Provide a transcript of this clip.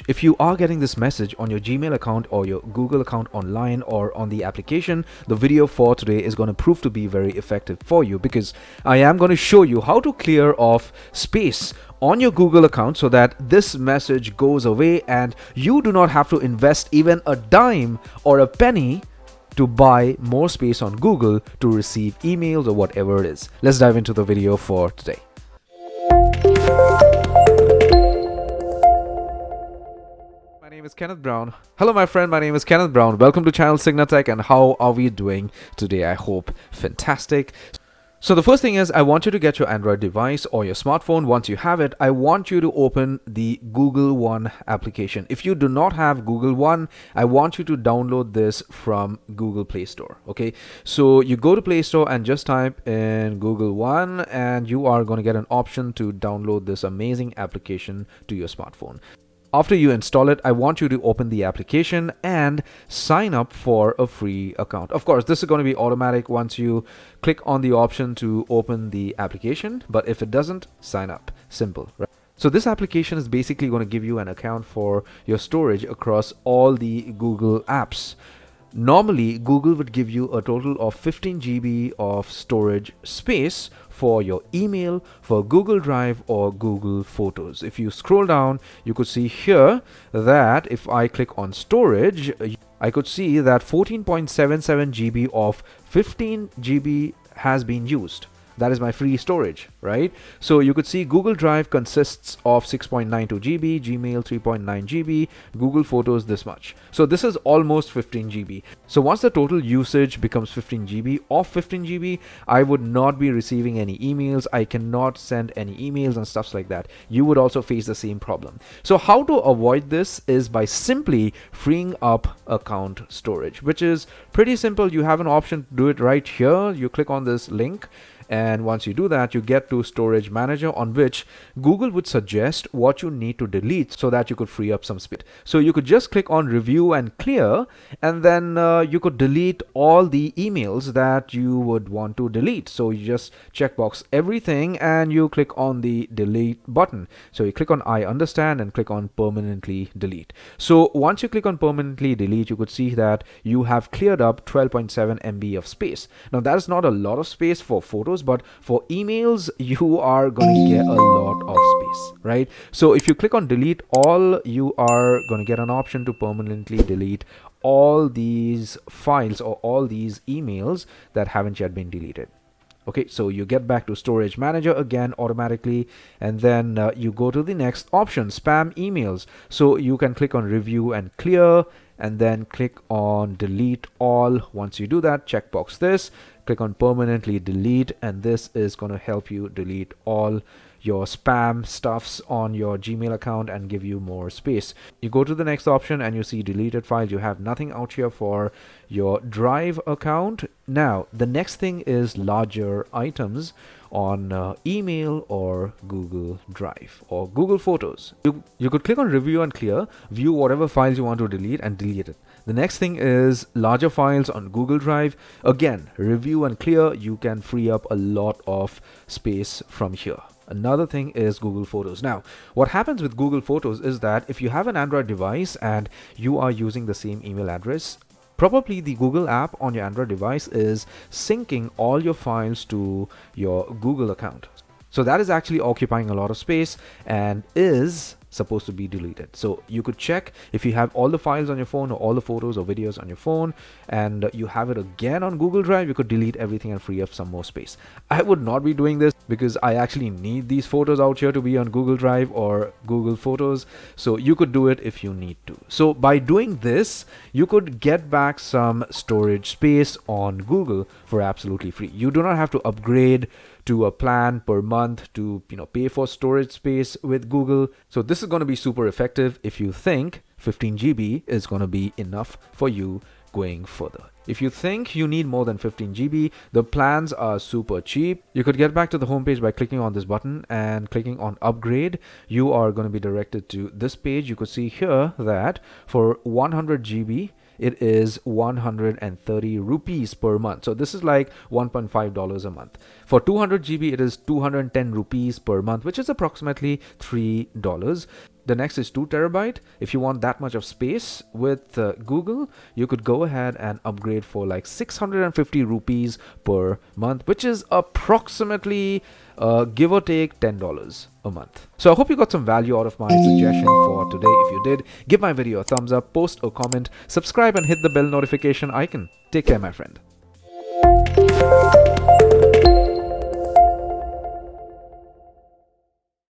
If you are getting this message on your Gmail account or your Google account online or on the application, the video for today is going to prove to be very effective for you, because I am going to show you how to clear off space on your Google account so that this message goes away and you do not have to invest even a dime or a penny to buy more space on Google to receive emails or whatever it is. Let's dive into the video for today. My name is Kenneth Brown. Hello my friend, my name is Kenneth Brown. Welcome to channel CygnaTech, and how are we doing today? I hope fantastic. So the first thing is, I want you to get your Android device or your smartphone. Once you have it, I want you to open the Google One application. If you do not have Google One, I want you to download this from Google Play Store. Okay, so you go to Play Store and just type in Google One, and you are going to get an option to download this amazing application to your smartphone. After you install it, I want you to open the application and sign up for a free account. Of course, this is going to be automatic once you click on the option to open the application, but if it doesn't, sign up. Simple, right? So this application is basically going to give you an account for your storage across all the Google apps. Normally, Google would give you a total of 15 GB of storage space for your email, for Google Drive or Google Photos. If you scroll down, you could see here that if I click on storage, I could see that 14.77 GB of 15 GB has been used. That is my free storage, right? So you could see Google Drive consists of 6.92 GB, Gmail 3.9 GB, Google Photos this much. So this is almost 15 GB. So once the total usage becomes 15 GB, of 15 GB, I would not be receiving any emails. I cannot send any emails and stuff like that. You would also face the same problem. So how to avoid this is by simply freeing up account storage, which is pretty simple. You have an option to do it right here. You click on this link, and once you do that, you get to Storage Manager, on which Google would suggest what you need to delete so that you could free up some space. So you could just click on Review and Clear, and then you could delete all the emails that you would want to delete. So you just checkbox everything and you click on the Delete button. So you click on I understand and click on Permanently Delete. So once you click on Permanently Delete, you could see that you have cleared up 12.7 MB of space. Now that is not a lot of space for photos, but for emails you are going to get a lot of space, right? So if you click on Delete All, you are going to get an option to permanently delete all these files or all these emails that haven't yet been deleted. Okay, so you get back to Storage Manager again automatically, and then you go to the next option, Spam Emails. So you can click on Review and Clear, and then click on Delete All. Once you do that, checkbox this, click on Permanently Delete, and this is going to help you delete all your spam stuffs on your Gmail account and give you more space. You go to the next option and you see deleted files. You have nothing out here for your Drive account. Now the next thing is larger items on email or Google Drive or Google Photos. You could click on Review and Clear, view whatever files you want to delete and delete it. The next thing is larger files on Google Drive. Again, Review and Clear, you can free up a lot of space from here. Another thing is Google Photos. Now, what happens with Google Photos is that if you have an Android device and you are using the same email address, probably the Google app on your Android device is syncing all your files to your Google account. So that is actually occupying a lot of space and is supposed to be deleted. So you could check if you have all the files on your phone or all the photos or videos on your phone and you have it again on Google Drive, you could delete everything and free up some more space. I would not be doing this because I actually need these photos out here to be on Google Drive or Google Photos. So you could do it if you need to. So by doing this, you could get back some storage space on Google for absolutely free. You do not have to upgrade to a plan per month to pay for storage space with Google. So this is going to be super effective if you think 15 GB is going to be enough for you going further. If you think you need more than 15 GB, the plans are super cheap. You could get back to the homepage by clicking on this button and clicking on upgrade. You are going to be directed to this page. You could see here that for 100 GB, it is 130 rupees per month. So this is like $1.5 a month. For 200 GB, it is 210 rupees per month, which is approximately $3. The next is 2 terabyte. If you want that much of space with Google, you could go ahead and upgrade for like 650 rupees per month, which is approximately give or take $10 a month. So I hope you got some value out of my suggestion for today. If you did, give my video a thumbs up, post a comment, subscribe and hit the bell notification icon. Take care, my friend.